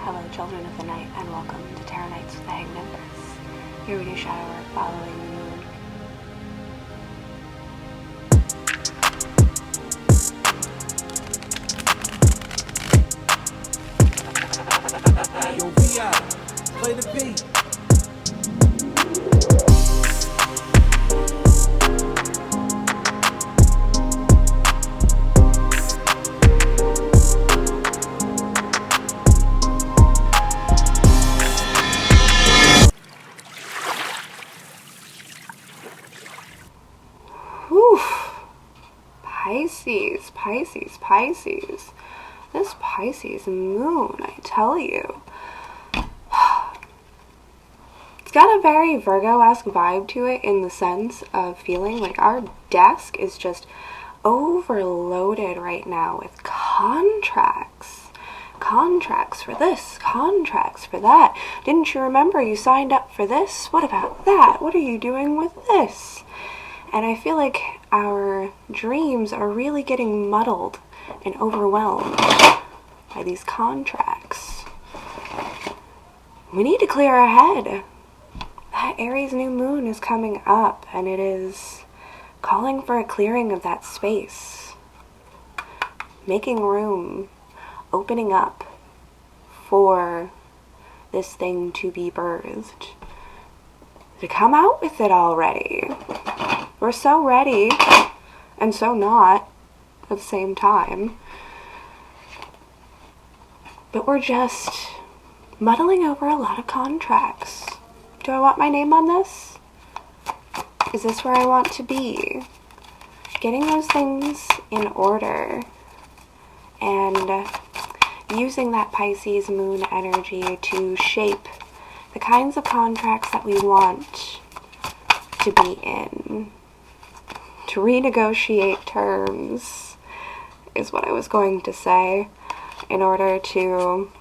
Hello, children of the night, and welcome to Tarot Nights with the Hanged Empress. Here we do shadow work following the moon. Yo, VI, play the beat. Whew. Pisces. This Pisces moon, I tell you. It's got a very Virgo-esque vibe to it in the sense of feeling like our desk is just overloaded right now with contracts. Contracts for this, contracts for that. Didn't you remember you signed up for this? What about that? What are you doing with this? And I feel like our dreams are really getting muddled and overwhelmed by these contracts. We need to clear our head. That Aries new moon is coming up, and it is calling for a clearing of that space. Making room, opening up for this thing to be birthed. To come out with it already. We're so ready, and so not at the same time. But we're just muddling over a lot of contracts. Do I want my name on this? Is this where I want to be? Getting those things in order and using that Pisces moon energy to shape the kinds of contracts that we want to be in. To renegotiate terms is what I was going to say, in order to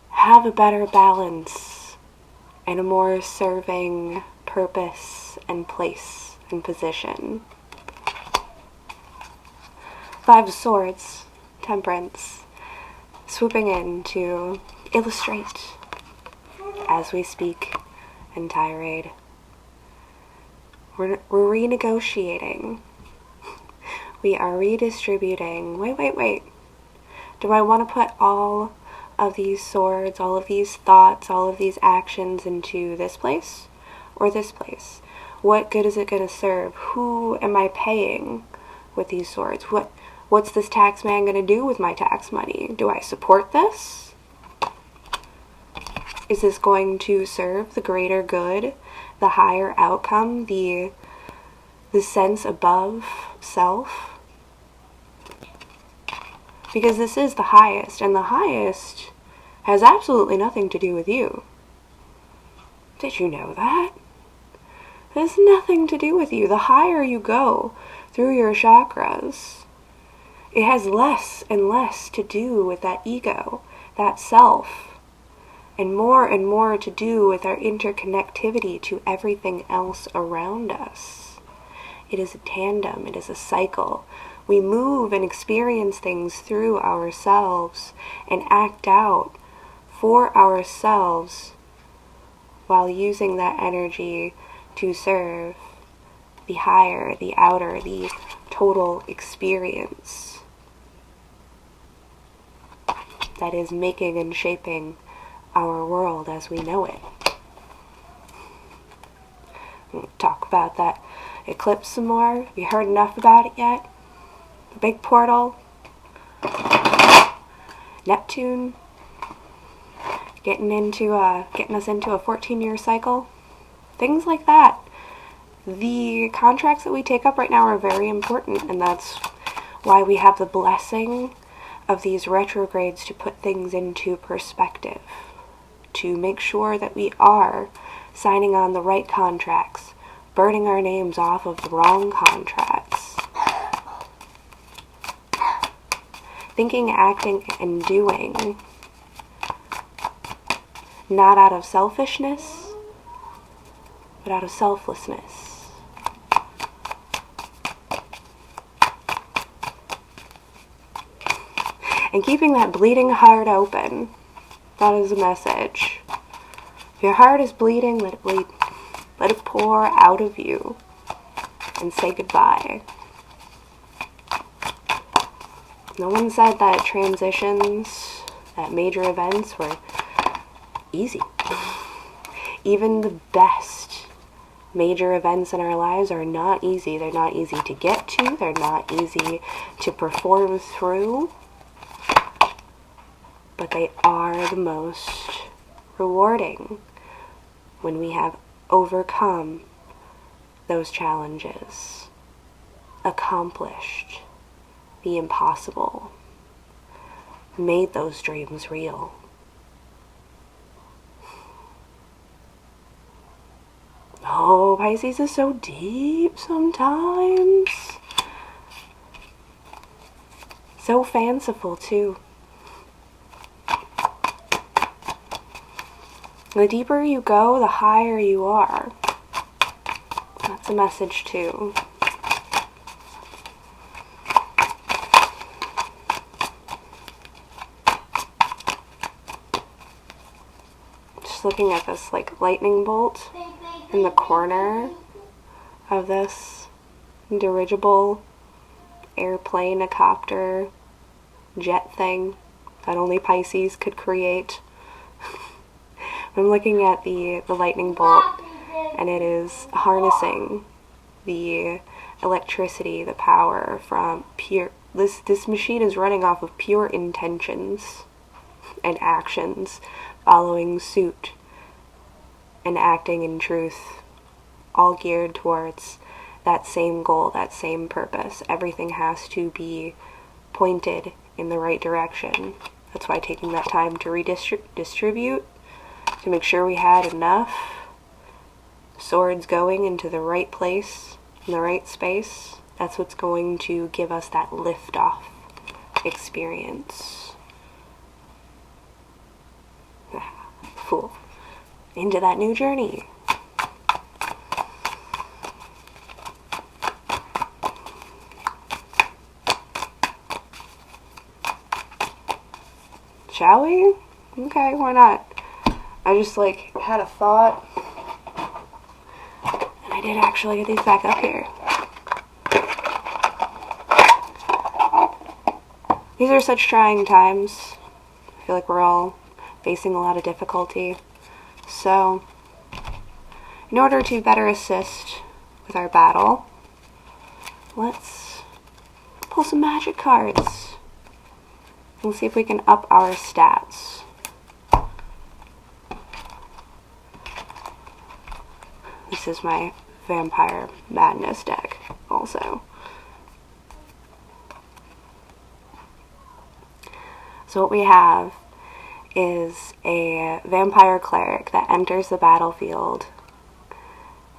have a better balance and a more serving purpose and place and position. Five of Swords, Temperance, swooping in to illustrate as we speak and tirade. We're renegotiating. We are redistributing. Wait. Do I want to put all of these swords, all of these thoughts, all of these actions into this place or this place? What good is it going to serve? Who am I paying with these swords? What's this tax man going to do with my tax money? Do I support this? Is this going to serve the greater good, the higher outcome, the sense above self? Because this is the highest, and the highest has absolutely nothing to do with you. Did you know that? It has nothing to do with you. The higher you go through your chakras, it has less and less to do with that ego, that self, and more to do with our interconnectivity to everything else around us. It is a tandem, it is a cycle. We move and experience things through ourselves and act out for ourselves while using that energy to serve the higher, the outer, the total experience that is making and shaping our world as we know it. We'll talk about that eclipse some more. Have you heard enough about it yet? The big portal, Neptune, getting us into a 14-year cycle, things like that. The contracts that we take up right now are very important, and that's why we have the blessing of these retrogrades to put things into perspective, to make sure that we are signing on the right contracts, burning our names off of the wrong contracts. Thinking, acting, and doing, not out of selfishness, but out of selflessness. and keeping that bleeding heart open. That is a message. If your heart is bleeding, let it bleed. Let it pour out of you and say goodbye. No one said that transitions, that major events were easy. Even the best major events in our lives are not easy. They're not easy to get to. They're not easy to perform through. But they are the most rewarding when we have overcome those challenges, accomplished the impossible, made those dreams real. Oh, Pisces is so deep sometimes. So fanciful, too. The deeper you go, the higher you are. That's a message, too. Just looking at this, like, lightning bolt in the corner of this dirigible airplane, a copter, jet thing that only Pisces could create. I'm looking at the lightning bolt, and it is harnessing the electricity, the power from pure... This machine is running off of pure intentions and actions, following suit and acting in truth, all geared towards that same goal, that same purpose. Everything has to be pointed in the right direction. That's why taking that time to redistribute, to make sure we had enough swords going into the right place, in the right space, that's what's going to give us that lift-off experience. Fool. Into that new journey. Shall we? Okay, why not? I just, like, had a thought, and I did actually get these back up here. These are such trying times. I feel like we're all facing a lot of difficulty. So, in order to better assist with our battle, let's pull some magic cards. We'll see if we can up our stats. This is my Vampire Madness deck, also. So what we have is a vampire cleric that enters the battlefield,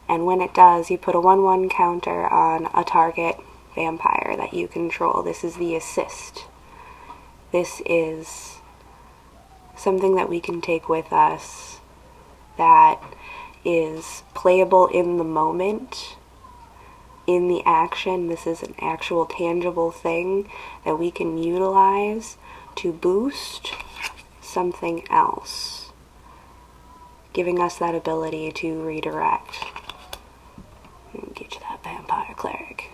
and when it does, you put a 1/1 counter on a target vampire that you control. This is the assist. This is something that we can take with us that is playable in the moment, in the action. This is an actual tangible thing that we can utilize to boost something else, giving us that ability to redirect. Get you that vampire cleric.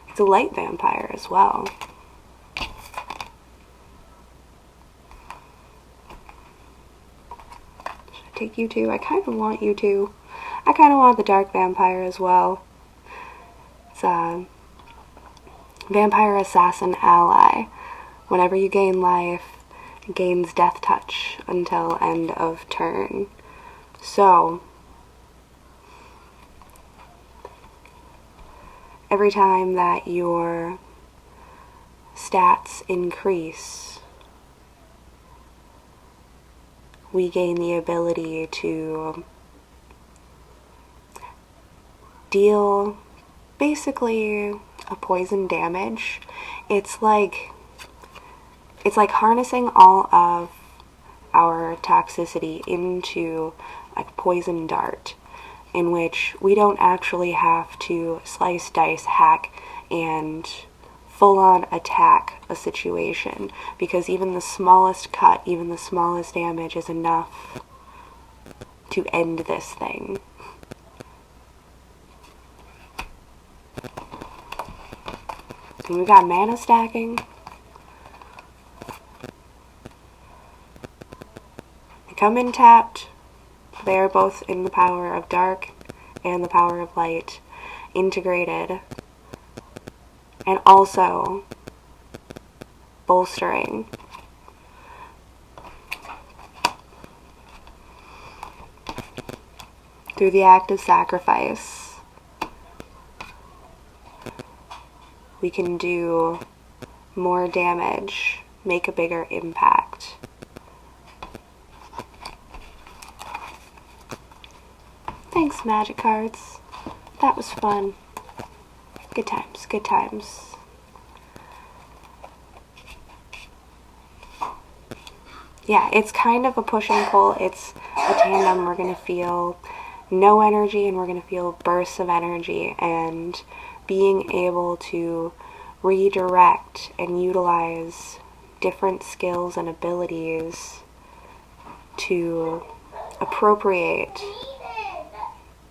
It's a light vampire as well. Should I take you two? I kind of want you to. I kind of want the dark vampire as well. It's a vampire assassin ally. Whenever you gain life, it gains death touch until end of turn. So, every time that your stats increase, we gain the ability to deal basically a poison damage. It's like harnessing all of our toxicity into a poison dart, in which we don't actually have to slice, dice, hack, and full-on attack a situation, because even the smallest cut, even the smallest damage is enough to end this thing. And we got mana stacking. They come in tapped. They are both in the power of dark and the power of light integrated, and also bolstering. Through the act of sacrifice, we can do more damage, make a bigger impact. Thanks, magic cards. That was fun. Good times, good times. Yeah, it's kind of a push and pull. It's a tandem. We're going to feel no energy and we're going to feel bursts of energy, and being able to redirect and utilize different skills and abilities to appropriate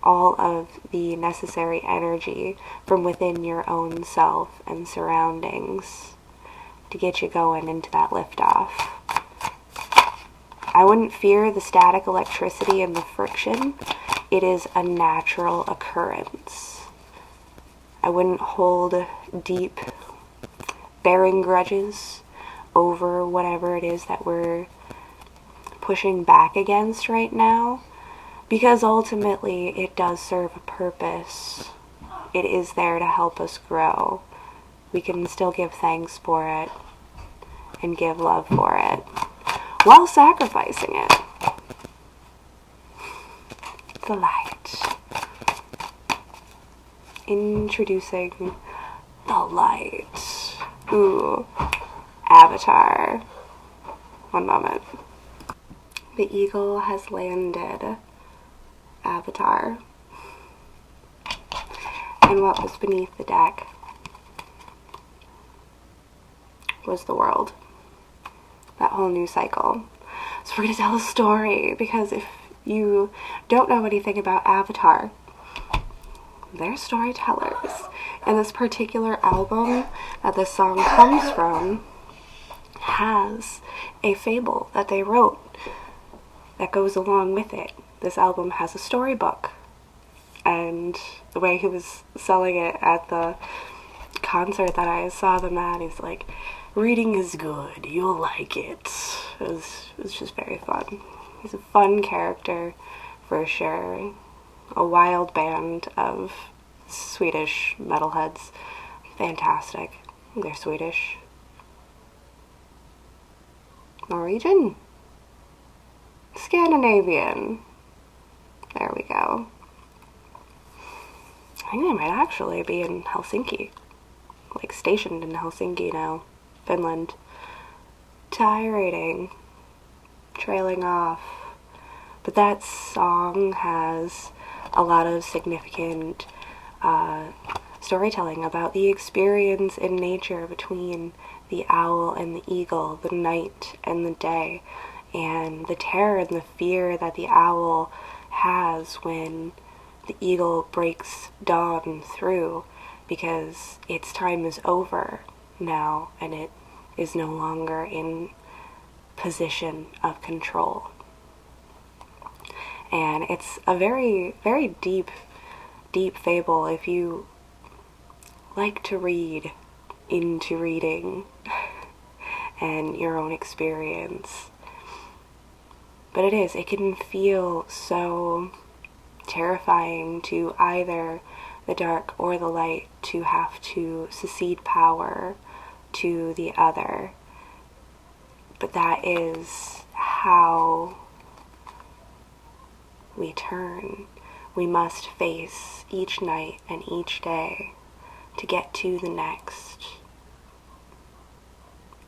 all of the necessary energy from within your own self and surroundings to get you going into that liftoff. I wouldn't fear the static electricity and the friction. It is a natural occurrence. I wouldn't hold deep bearing grudges over whatever it is that we're pushing back against right now, because ultimately it does serve a purpose. It is there to help us grow. We can still give thanks for it and give love for it while sacrificing it. The light. Introducing the light. Ooh. Avatar. One moment. The eagle has landed. Avatar. And what was beneath the deck was the world. That whole new cycle. So we're going to tell a story, because if you don't know anything about Avatar, they're storytellers. And this particular album that this song comes from has a fable that they wrote that goes along with it. This album has a storybook, and the way he was selling it at the concert that I saw them at, he's like, reading is good, you'll like it. It was just very fun. He's a fun character for sure. A wild band of Swedish metalheads. Fantastic. They're Swedish. Norwegian? Scandinavian. There we go. I think they might actually be in Helsinki. Like stationed in Helsinki now. Finland. Tiring. Trailing off. But that song has a lot of significant storytelling about the experience in nature between the owl and the eagle, the night and the day, and the terror and the fear that the owl has when the eagle breaks dawn through, because its time is over now and it is no longer in position of control. And it's a very, very deep fable. If you like to read into reading and your own experience. But it can feel so terrifying to either the dark or the light to have to cede power to the other. But that is how we turn. We must face each night and each day to get to the next.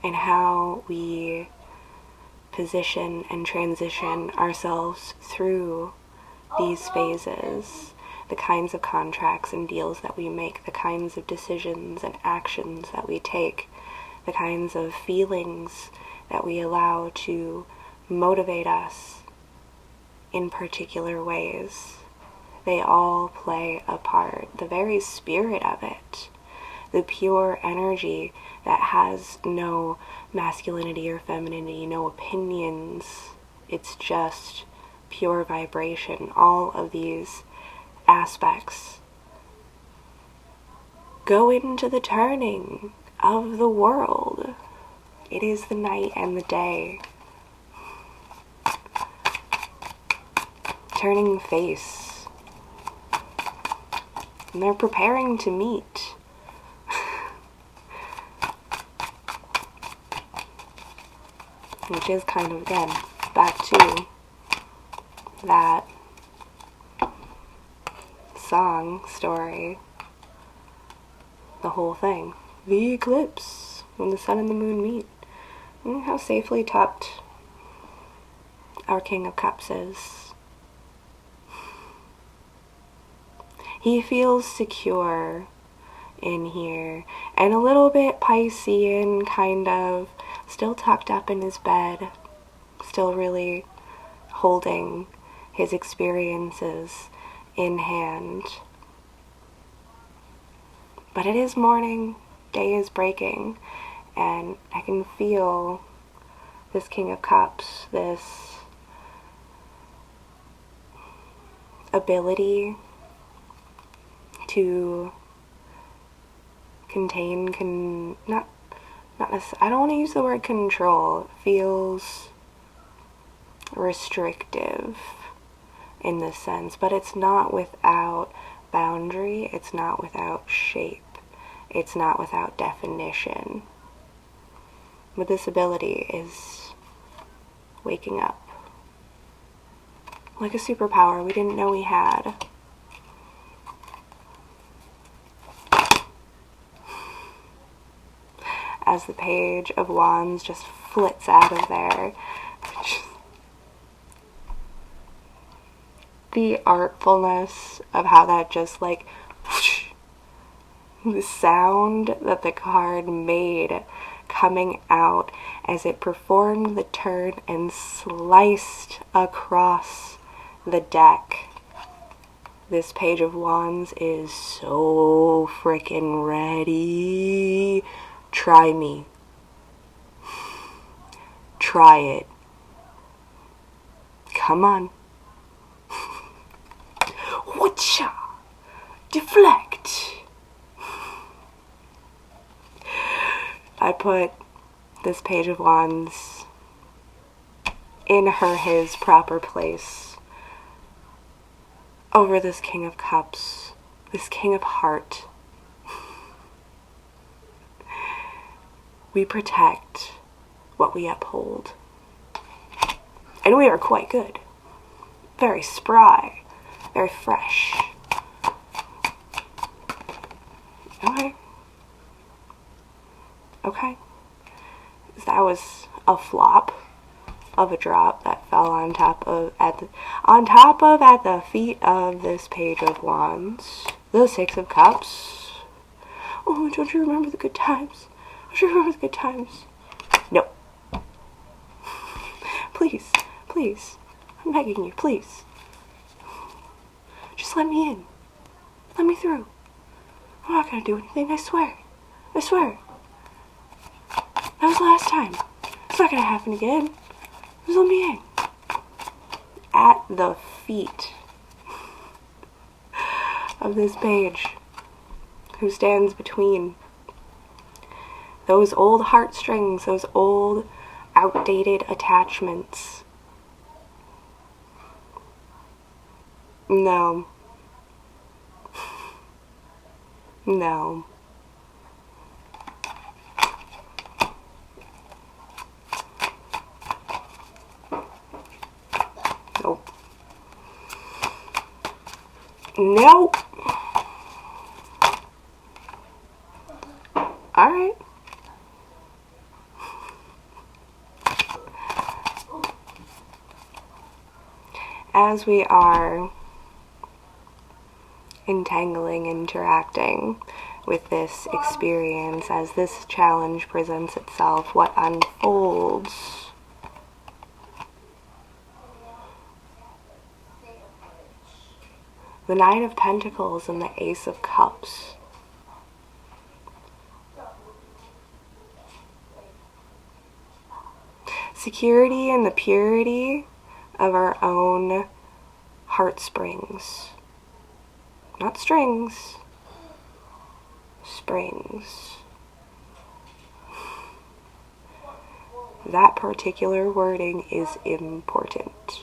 And how we position and transition ourselves through these phases, the kinds of contracts and deals that we make, the kinds of decisions and actions that we take, the kinds of feelings that we allow to motivate us in particular ways. They all play a part. The very spirit of it, the pure energy that has no masculinity or femininity, no opinions, it's just pure vibration. All of these aspects go into the turning of the world. It is the night and the day. Turning face. And they're preparing to meet. Which is kind of, again, back to that song story. The whole thing. The eclipse. When the sun and the moon meet. How safely tucked our King of Cups is. He feels secure in here, and a little bit Piscean, kind of, still tucked up in his bed, still really holding his experiences in hand. But it is morning, day is breaking, and I can feel this King of Cups, this ability to contain, not necessarily, I don't want to use the word control. It feels restrictive in this sense, but it's not without boundary, it's not without shape, it's not without definition. But this ability is waking up. Like a superpower we didn't know we had. As the Page of Wands just flits out of there. The artfulness of how that just like whoosh, the sound that the card made coming out as it performed the turn and sliced across the deck. This Page of Wands is so freaking ready. Try me. Try it. Come on. Whatcha? Deflect. I put this Page of Wands in his proper place over this King of Cups, this King of Heart. We protect what we uphold. And we are quite good. Very spry. Very fresh. Okay. That was a flop of a drop that fell on top of at the feet of this Page of Wands. The Six of Cups. Oh, don't you remember the good times? Don't you remember the good times? No. Please, please. I'm begging you, please. Just let me in. Let me through. I'm not gonna do anything, I swear. I swear. That was the last time. It's not gonna happen again. Just let me in. At the feet of this page, who stands between those old heartstrings, those old outdated attachments. No. No. Nope. Nope. Alright. As we are entangling, interacting with this experience as this challenge presents itself, what unfolds. The Knight of Pentacles and the Ace of Cups. Security and the purity of our own heart springs. Not strings. Springs. That particular wording is important.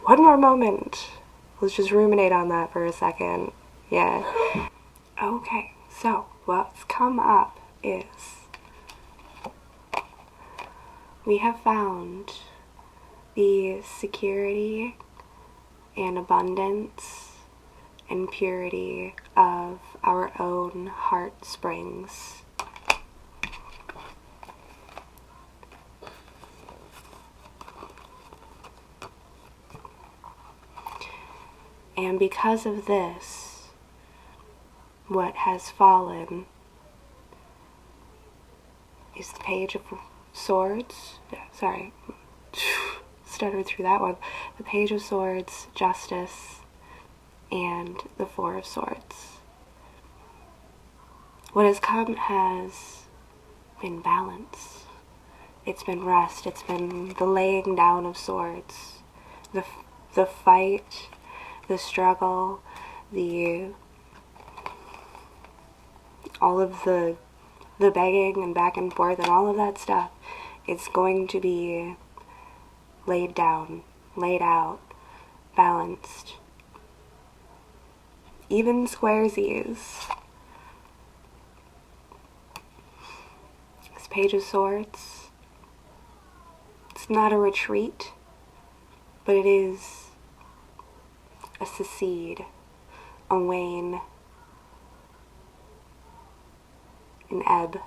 One more moment. Let's just ruminate on that for a second. Yeah. Okay, so what's come up is we have found the security and abundance and purity of our own heart springs. And because of this, what has fallen is the Page of Swords. Sorry, stuttered through that one. The Page of Swords, Justice, and the Four of Swords. What has come has been balance. It's been rest. It's been the laying down of swords. The fight, the struggle, all of the begging and back and forth and all of that stuff, it's going to be laid down, laid out, balanced. Even squaresies. This Page of Swords, it's not a retreat, but it is a secede, a wane, an ebb.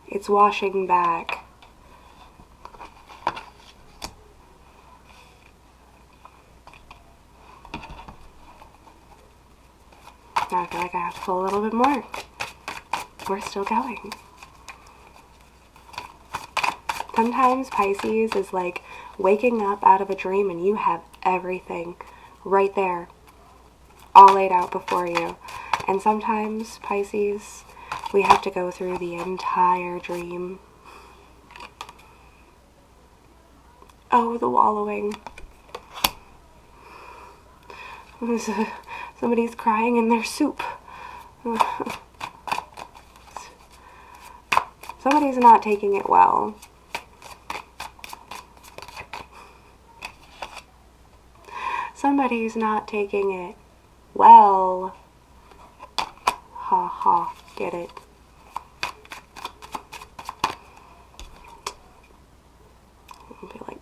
It's washing back. Now I feel like I have to pull a little bit more. We're still going. Sometimes Pisces is like waking up out of a dream and you have everything right there, all laid out before you. And sometimes Pisces, we have to go through the entire dream. Oh, the wallowing. Somebody's crying in their soup. Somebody's not taking it well. Somebody's not taking it well. Ha ha, get it. I'll be like,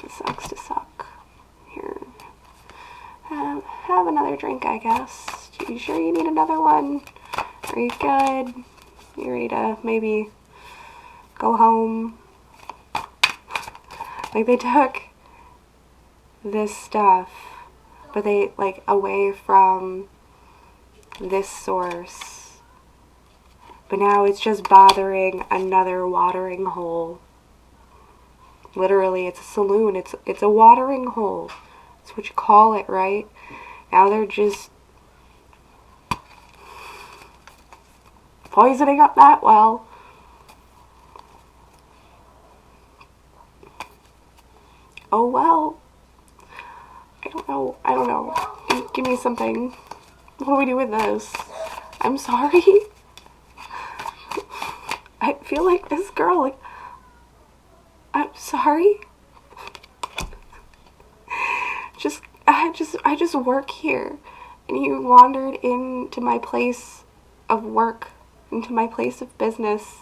it sucks to suck. Here, have another drink, I guess. You sure you need another one? Are you good? You ready to maybe go home? Like, they took this stuff, but they, like, away from this source. But now it's just bothering another watering hole. Literally, it's a saloon. It's a watering hole. That's what you call it, right? Now they're just poisoning up that well. Oh well. I don't know. Give me something. What do we do with this? I'm sorry. I feel like this girl, like, I'm sorry. I just work here, and you wandered into my place of work, into my place of business.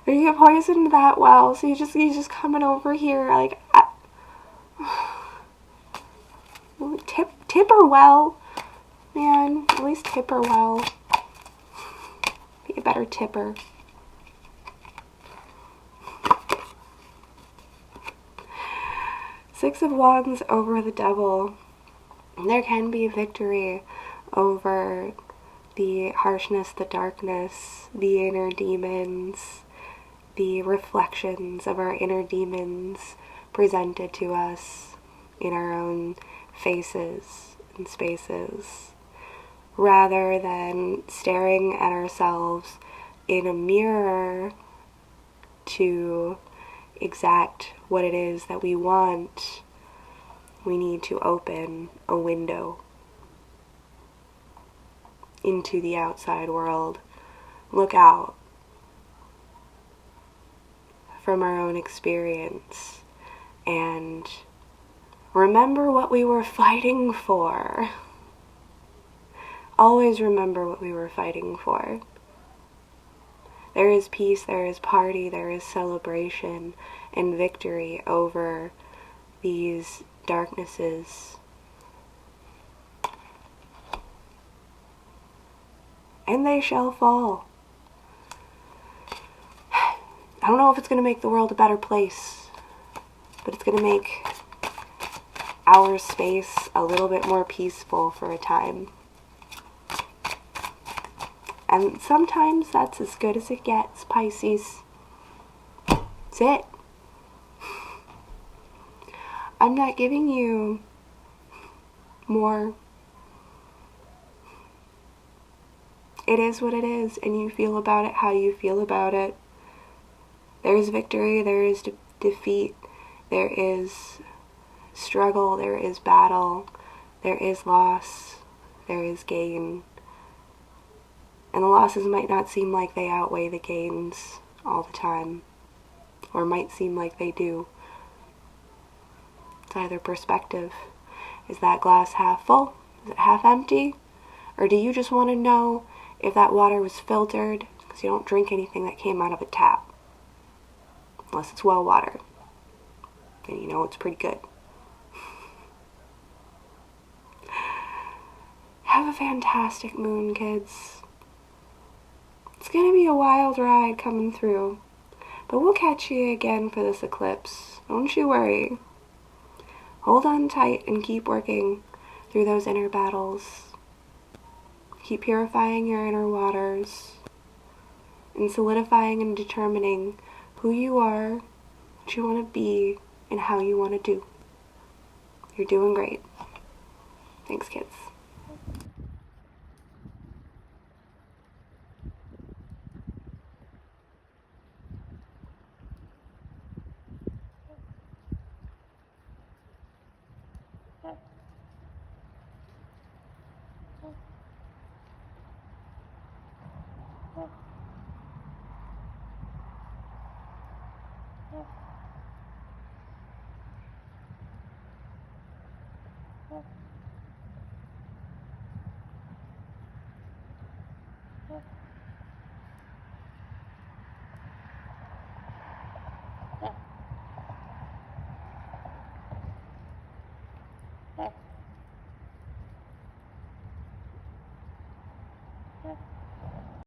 You poisoned that well, so you just coming over here, like, her well. Man, at least tip her well. Be a better tipper. Six of Wands over the Devil. There can be victory over the harshness, the darkness, the inner demons, the reflections of our inner demons presented to us in our own faces and spaces, rather than staring at ourselves in a mirror to exact what it is that we want. We need to open a window into the outside world. Look out from our own experience and remember what we were fighting for. Always remember what we were fighting for. There is peace, there is party, there is celebration and victory over these darknesses. And they shall fall. I don't know if it's going to make the world a better place, but it's going to make our space a little bit more peaceful for a time. And sometimes that's as good as it gets, Pisces. That's it. I'm not giving you more. It is what it is, and you feel about it how you feel about it. There is victory, there is defeat, there is struggle, there is battle, there is loss, there is gain. And the losses might not seem like they outweigh the gains all the time, or might seem like they do. It's either perspective. Is that glass half full? Is it half empty? Or do you just want to know if that water was filtered? Because you don't drink anything that came out of a tap. Unless it's well water. Then you know it's pretty good. Have a fantastic moon, kids. It's going to be a wild ride coming through. But we'll catch you again for this eclipse. Don't you worry. Hold on tight and keep working through those inner battles. Keep purifying your inner waters and solidifying and determining who you are, what you want to be, and how you want to do. You're doing great. Thanks, kids. Yeah.